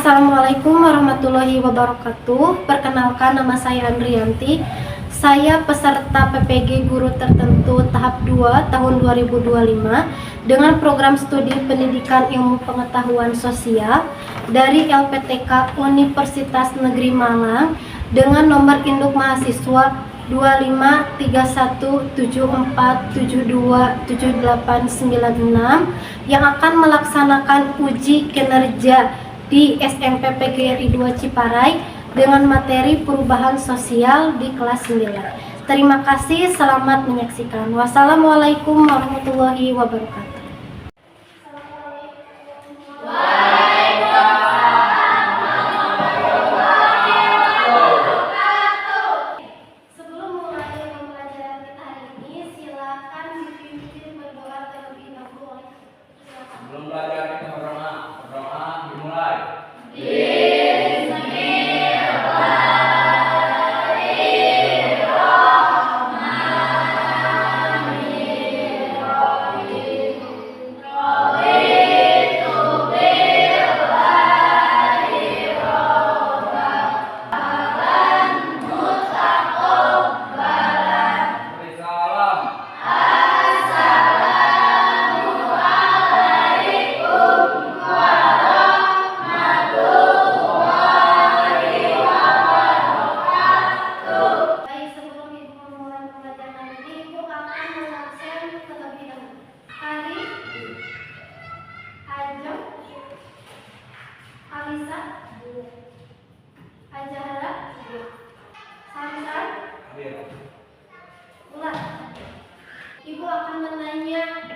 Assalamualaikum warahmatullahi wabarakatuh. Perkenalkan, nama saya Andrianti. Saya peserta PPG Guru Tertentu tahap 2 tahun 2025 dengan program studi Pendidikan Ilmu Pengetahuan Sosial dari LPTK Universitas Negeri Malang dengan nomor induk mahasiswa 253174727896 yang akan melaksanakan uji kinerja di SMP PGRI 2 Ciparai dengan materi perubahan sosial di kelas 9. Terima kasih, selamat menyaksikan. Wassalamualaikum warahmatullahi wabarakatuh. Sebelum mulai pembelajaran kita hari ini, silakan dipimpin berdoa terlebih dahulu. Sebelum belajar kita berdoa dimulai. Ibu akan menanya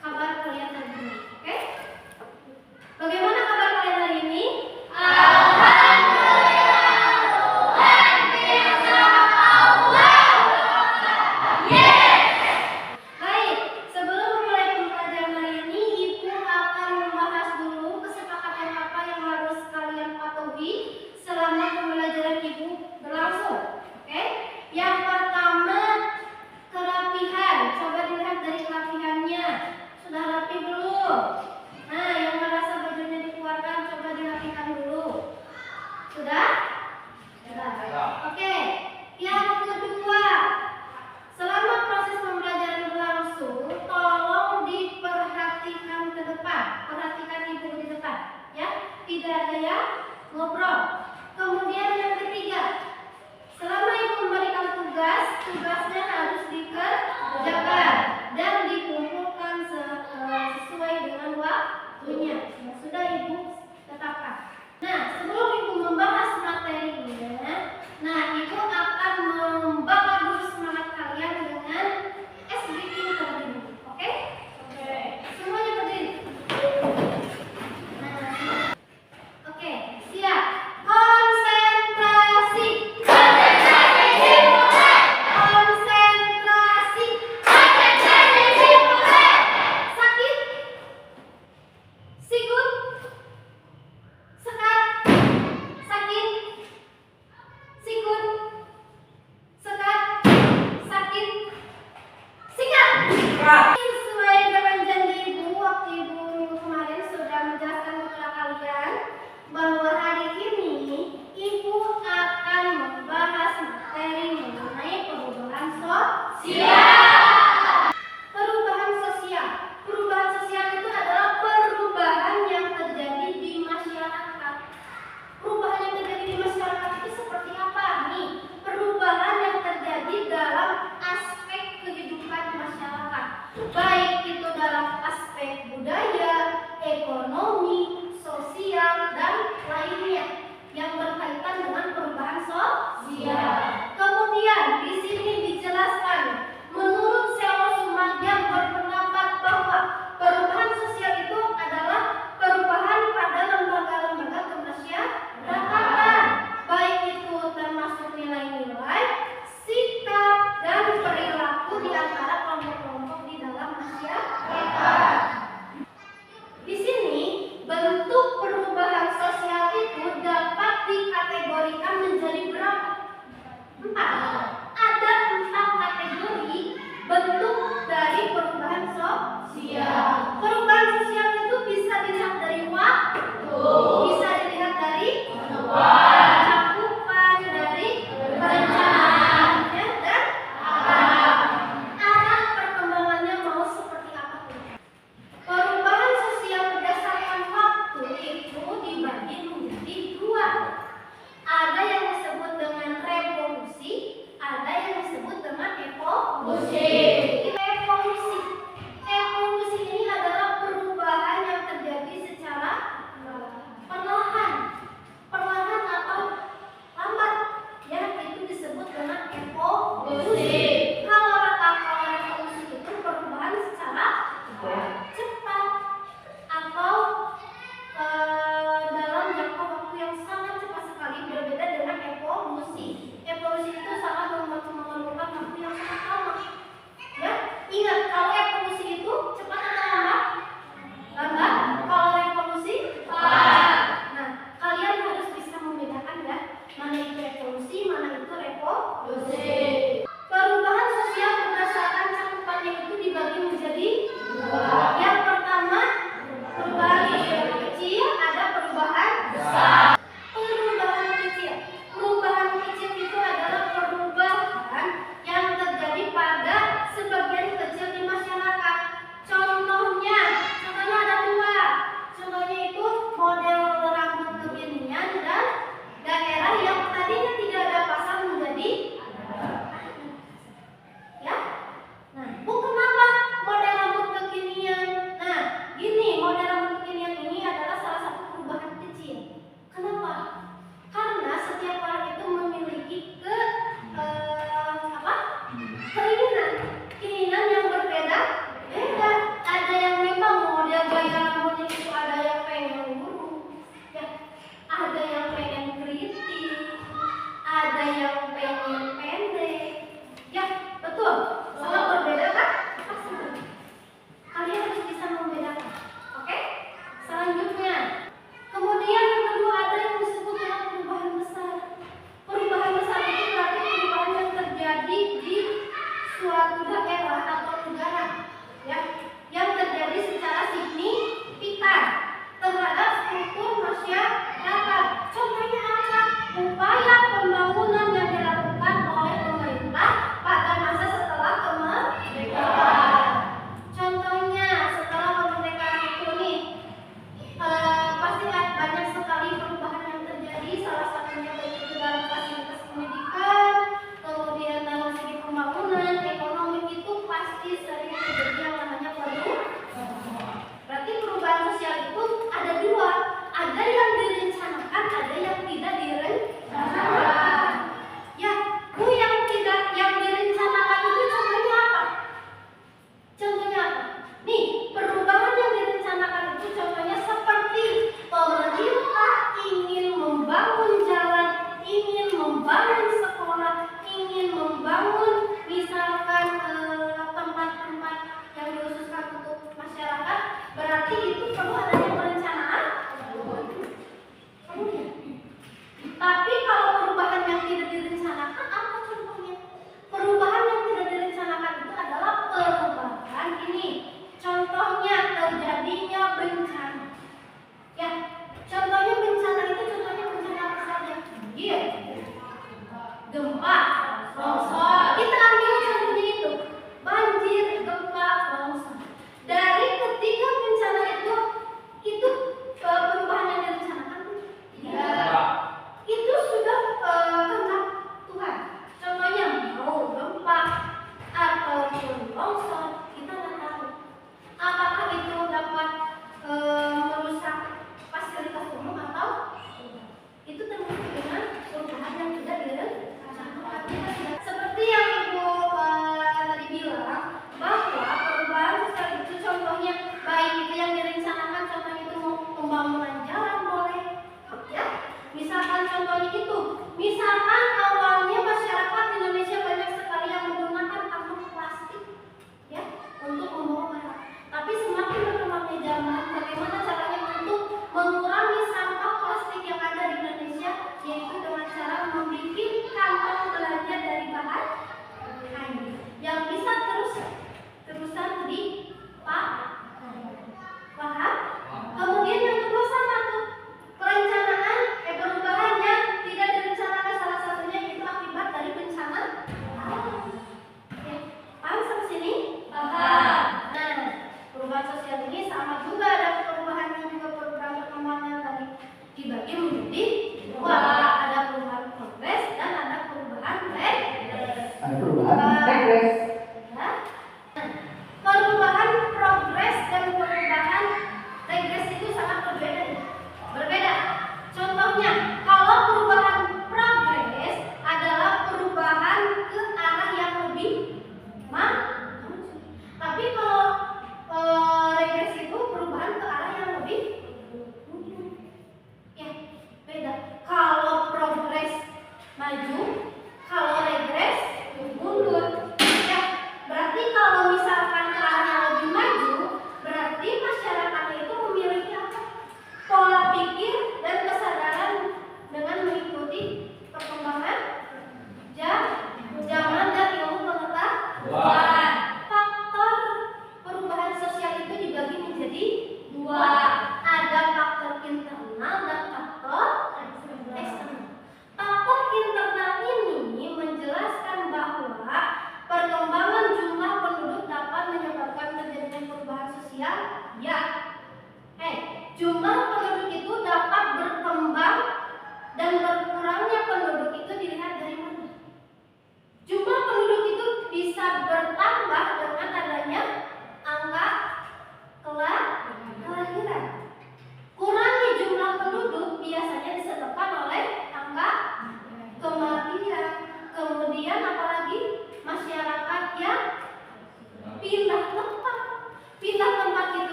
kabar kalian hari ini, oke? Bagaimana kabar kalian hari ini? Baik, sebelum memulai pembelajaran hari ini, Ibu akan membahas dulu kesepakatan apa yang harus kalian patuhi selama pembelajaran Ibu berlangsung, oke? Yang pertama, kerapihan. Coba dilihat dari kerapihannya. Sudah rapi belum? Nah, yang merasa bajunya dikeluarkan, coba dirapikan dulu. Sudah? Sudah. Oke. Yang kedua, selama proses pembelajaran berlangsung, tolong diperhatikan ke depan. Perhatikan Ibu di depan, ya. Tidak ada yang ngobrol. Kemudian yang ketiga, selama Ibu memberikan tugas, tugasnya harus dikerjakan dan dikumpulkan sesuai dengan waktunya yang sudah Ibu tetapkan. Nah, sebelum Ibu membahas materinya, Ibu akan membakar dulu semangat kalian dengan es breathing terlebih dahulu. Oke? Oke. Semuanya berdiri. Oke, siap. Konsentrasi. Sakit? Sikut? Sekat?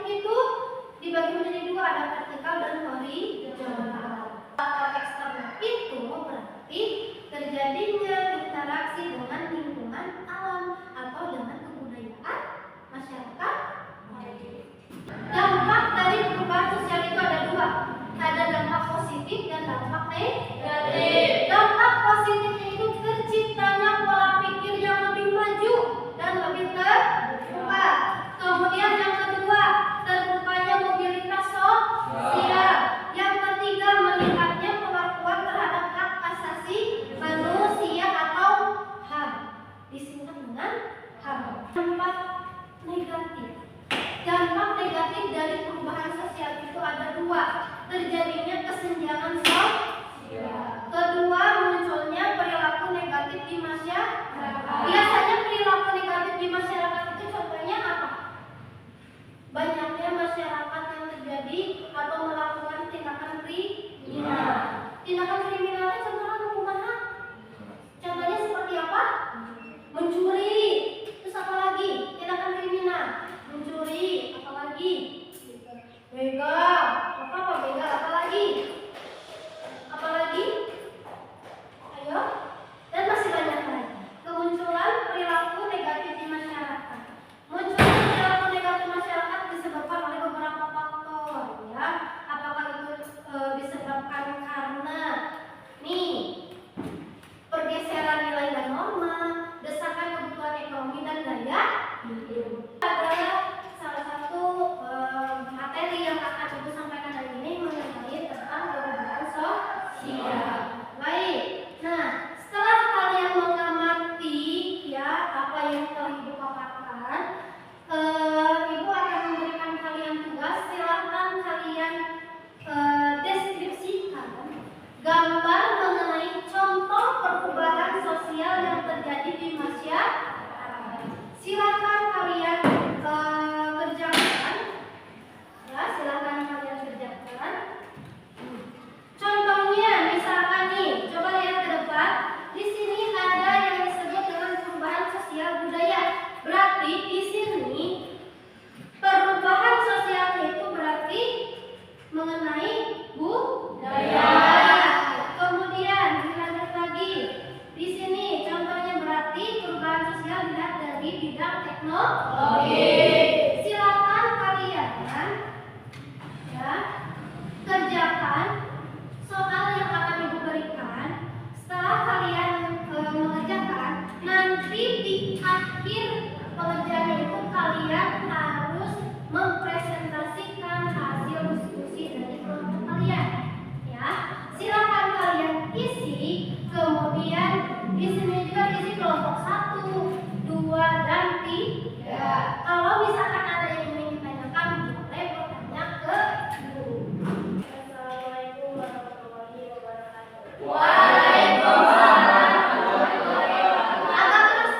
itu dibagi menjadi dua, ada vertikal dan horizontal. Faktor eksternal itu berarti terjadinya interaksi dengan lingkungan alam atau dengan kebudayaan masyarakat. Dampak dari perubahan sosial itu ada dua, ada dampak positif dan dampak negatif. Dampak positifnya itu terciptanya pola pikir yang lebih maju dan lebih terbuka. Kemudian yang kedua, terbukanya mobilitas sosial. Yang ketiga, meningkatnya pengakuan terhadap hak asasi manusia atau HAM, disingkat dengan HAM. Dampak negatif. Dampak negatif dari perubahan sosial itu ada dua, terjadinya kesenjangan sosial. Kedua, munculnya perilaku negatif di masyarakat. Biasanya perilaku negatif di masyarakat itu contohnya apa? Banyaknya masyarakat yang terjadi atau melakukan tindakan kriminal. Tindakan kriminalnya contohnya kumaha? Contohnya seperti apa? Mencuri. Terus apa lagi? Tindakan kriminal. Mencuri, apa lagi? Begal. Apa begal? Apa lagi? Apa lagi? Ayo. Dan masih banyak lagi. Kemunculan perilaku negatif di masyarakat. Munculnya perilaku negatif masyarakat disebabkan oleh beberapa faktor, ya. Apakah itu disebabkan karena nih pergeseran nilai dan norma, desakan kebutuhan ekonomi dan gaya hidup. Adalah salah satu materi yang akan ibu sampaikan hari ini mengenai tentang perubahan sosial. Baik, nah setelah kalian mengamati ya apa yang telah ibu paparkan, ibu akan memberikan kalian tugas. Silakan kalian deskripsikan gambar mengenai contoh perubahan sosial yang terjadi di masyarakat. Silakan kalian kerjakan, ya silakan kalian kerjakan. Contohnya misalkan nih, coba lihat ke depan. Di sini ada yang disebut dengan perubahan sosial budaya. Berarti di sini perubahan sosialnya itu berarti mengenai budaya. Kemudian dilanjut lagi. Di sini contohnya berarti perubahan sosial dilihat dari bidang teknologi. Silakan kalian ya kerjakan soal yang akan ibu berikan. Setelah kalian mengerjakan, nanti di akhir pengerjaan itu kalian harus mempresentasikan hasil diskusi dari kelompok kalian. Ya, silakan kalian isi. Kemudian di sini juga isi kelompok 1, 2, dan 3. Kalau misalkan ada yang ingin ditanyakan, boleh bertanya ke guru. Assalamualaikum warahmatullahi wabarakatuh. Waalaikumsalam warahmatullahi wabarakatuh. Agak keras.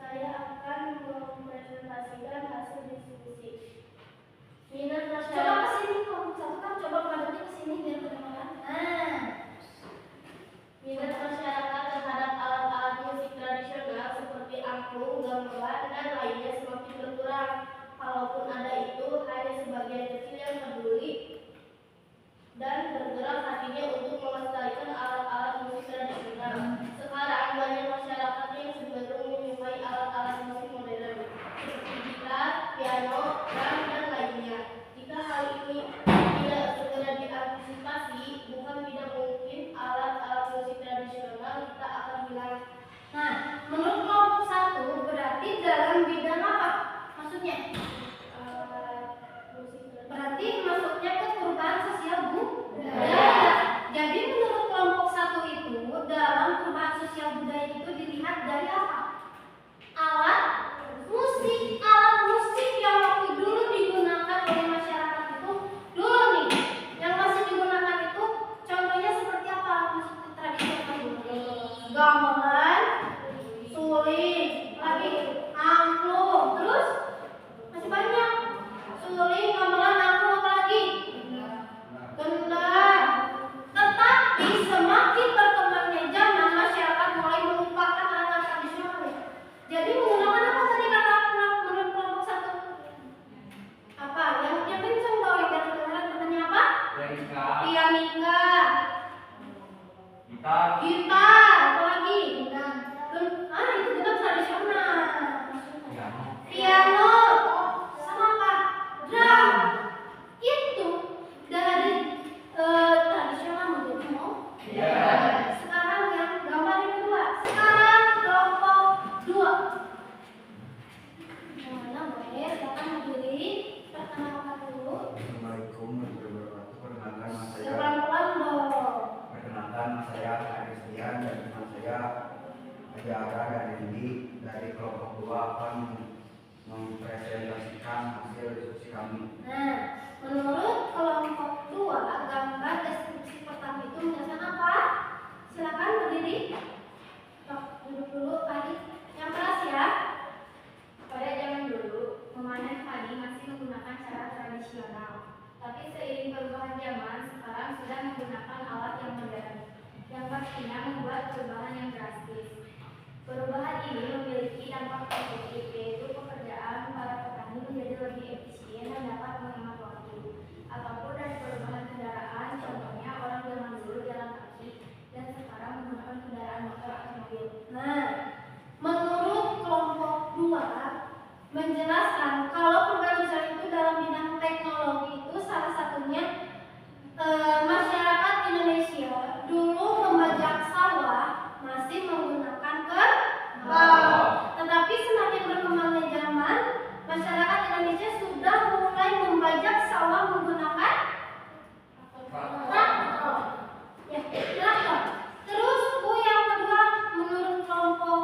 Saya akan mempresentasikan hasil diskusi. Minat masyarakat. Coba kesini, coba menghadapnya kesini biar kedengaran. Nah, minat masyarakat terhadap alat-alat musik tradisional seperti angklung, gamelan, dan lainnya semakin berkurang. Kalaupun ada itu, hanya sebagian kecil yang peduli dan bergerak hatinya untuk melestarikan alat-alat musik tradisional. Sekarang banyak masyarakat yang cenderung menyukai alat-alat musik modern seperti gitar, piano, drum, dan lainnya. Jika hal ini tidak segera diantisipasi, bukan tidak mungkin alat-alat musik tradisional kita akan hilang. Nah, menurut kelompok 1 berarti dalam bidang apa? Maksudnya? Berarti masuknya ke perubahan sosial budaya. Jadi menurut kelompok 1 itu dalam perubahan sosial budaya itu dilihat dari apa? Alat musik yang waktu dulu mempresentasikan hasil diskusi kami. Nah, menurut kelompok 2, gambar deskripsi pertama itu menjelaskan apa? Silakan berdiri. Duduk dulu, Adi. Yang keras ya. Pada zaman dulu, memanen padi masih menggunakan cara tradisional. Tapi seiring perubahan zaman, sekarang sudah menggunakan alat yang modern, yang pastinya membuat perubahan yang drastis. Perubahan ini memiliki dampak positif, yaitu pekerjaan para petani menjadi lebih efisien dan dapat menghemat waktu. Ataupun dari perubahan kendaraan, contohnya orang zaman dulu jalan kaki dan sekarang menggunakan kendaraan motor atau mobil. Nah, menurut kelompok 2 menjelaskan kalau perubahan sosial itu dalam bidang teknologi itu salah satunya masyarakat Indonesia dulu membajak sawah masih menggunakan kerbau. Tetapi semakin berkembangnya zaman, masyarakat Indonesia sudah mulai membajak sawah menggunakan traktor. Ya, traktor. Terus Bu yang kedua menurut kelompok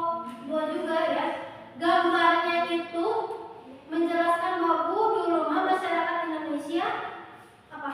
2 juga ya, gambarnya itu menjelaskan bahwa Bu dulu mah masyarakat Indonesia apa?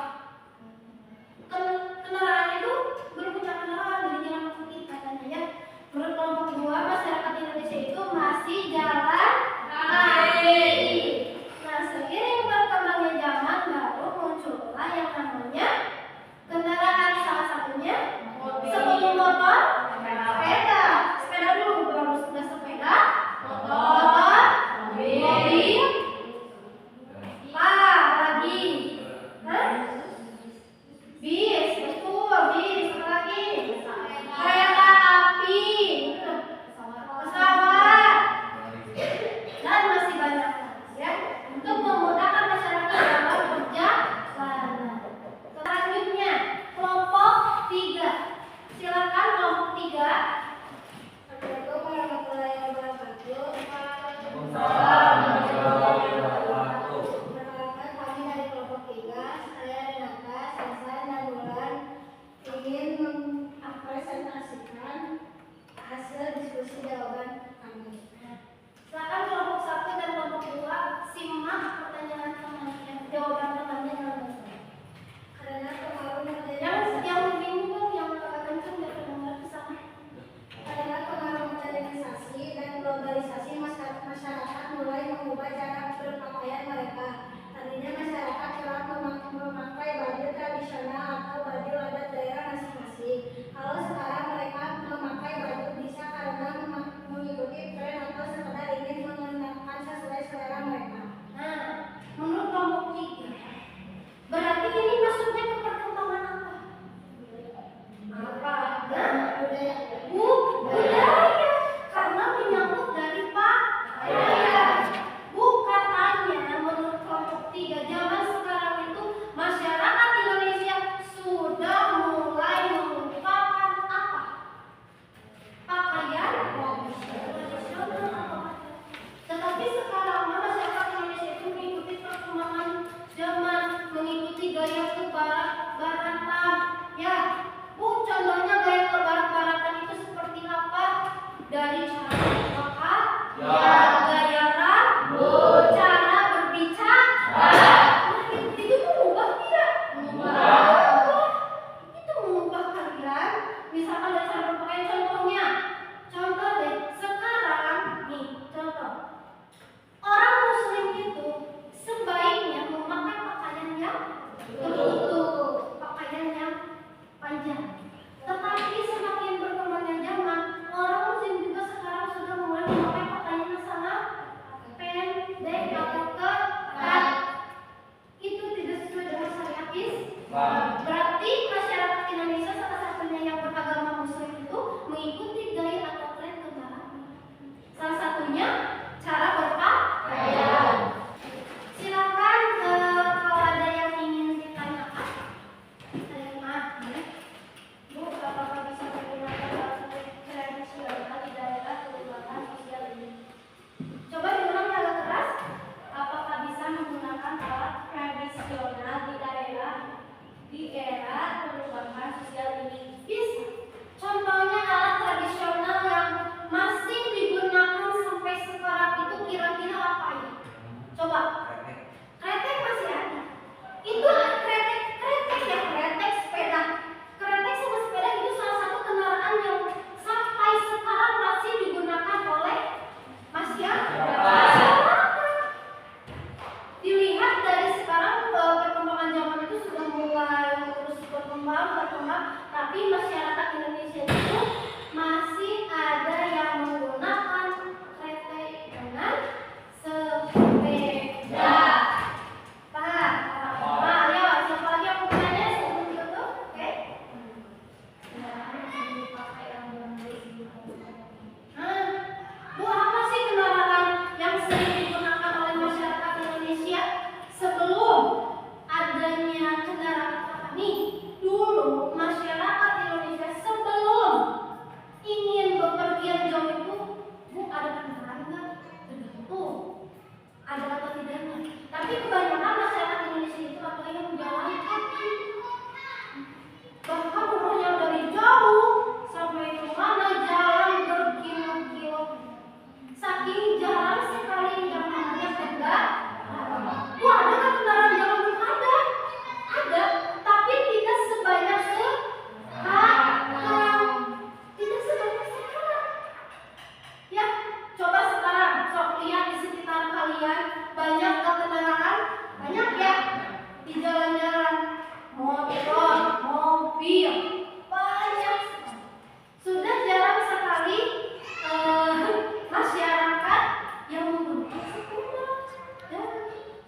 berkembang, tapi masyarakat Indonesia itu masih ada yang menggunakan kereta dengan sepeda. Paham? Nah, ayo, siapa lagi yang mau bertanya sebelum ditutup? Oke? Bu, apa sih kendaraan yang sering digunakan oleh masyarakat Indonesia sebelum adanya kendaraan apa nih? Dulu masyarakat Indonesia sebelum ingin bepergian jauh itu, Bu, ada kendaraan nggak? Tergantung ada atau tidaknya. Tapi kebanyakan masyarakat Indonesia itu ada yang jalan kaki. Bahkan orang yang dari jauh sampai ke mana jalan berkilo-kilo. Saking jarang sekali yang namanya kendaraan. Wah, ada kan kendaraan jalan? Ada, tapi tidak sebanyak sekarang. Tidak sebanyak sekarang. Ya, coba sekarang, sok lihat di sekitar kalian banyak kendaraan, banyak ya di jalan-jalan, motor, mobil, banyak. Sudah jarang sekali masyarakat yang menggunakan sepeda.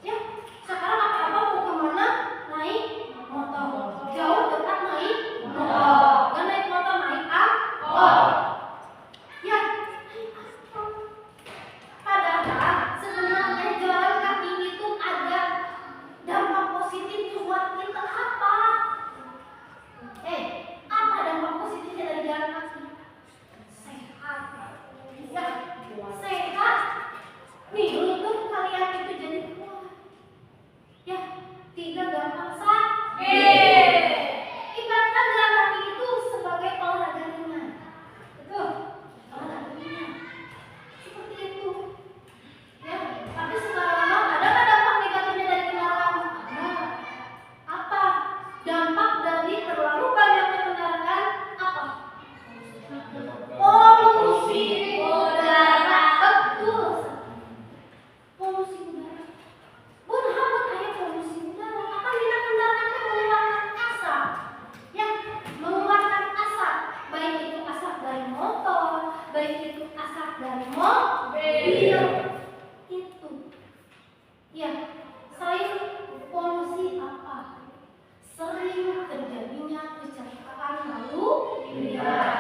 Ya, sekarang apa-apa mau kemana naik motor, jauh dekat naik motor, dan naik motor naik angkot. Ya, naik angkot. Padahal sebenarnya jalan kaki itu ada dampak positif buat kita apa? Apa dampak positifnya dari jalan kaki? Sehat. Ya, sehat. Nih, lutut kalian itu jadi kuat. Ya, tidak gampang sakit. Ibaratkan jalan kaki itu sebagai olahraga ringan. Betul? Olahraga ringan. Seperti itu. Ya, tapi sekarang ada nggak dampak negatifnya dari kendaraan? Ada. Apa? Dampak dari terlalu banyaknya kendaraan apa? Polusi udara. Betul. Polusi udara. Benar, kayak polusi udara. Apa kita kendaraannya mengeluarkan asap? Ya, mengeluarkan asap. Baik itu asap dari motor, baik itu asap dari mobil. Itu. Ya, selain polusi apa? Sering terjadinya kecelakaan lalu lintas.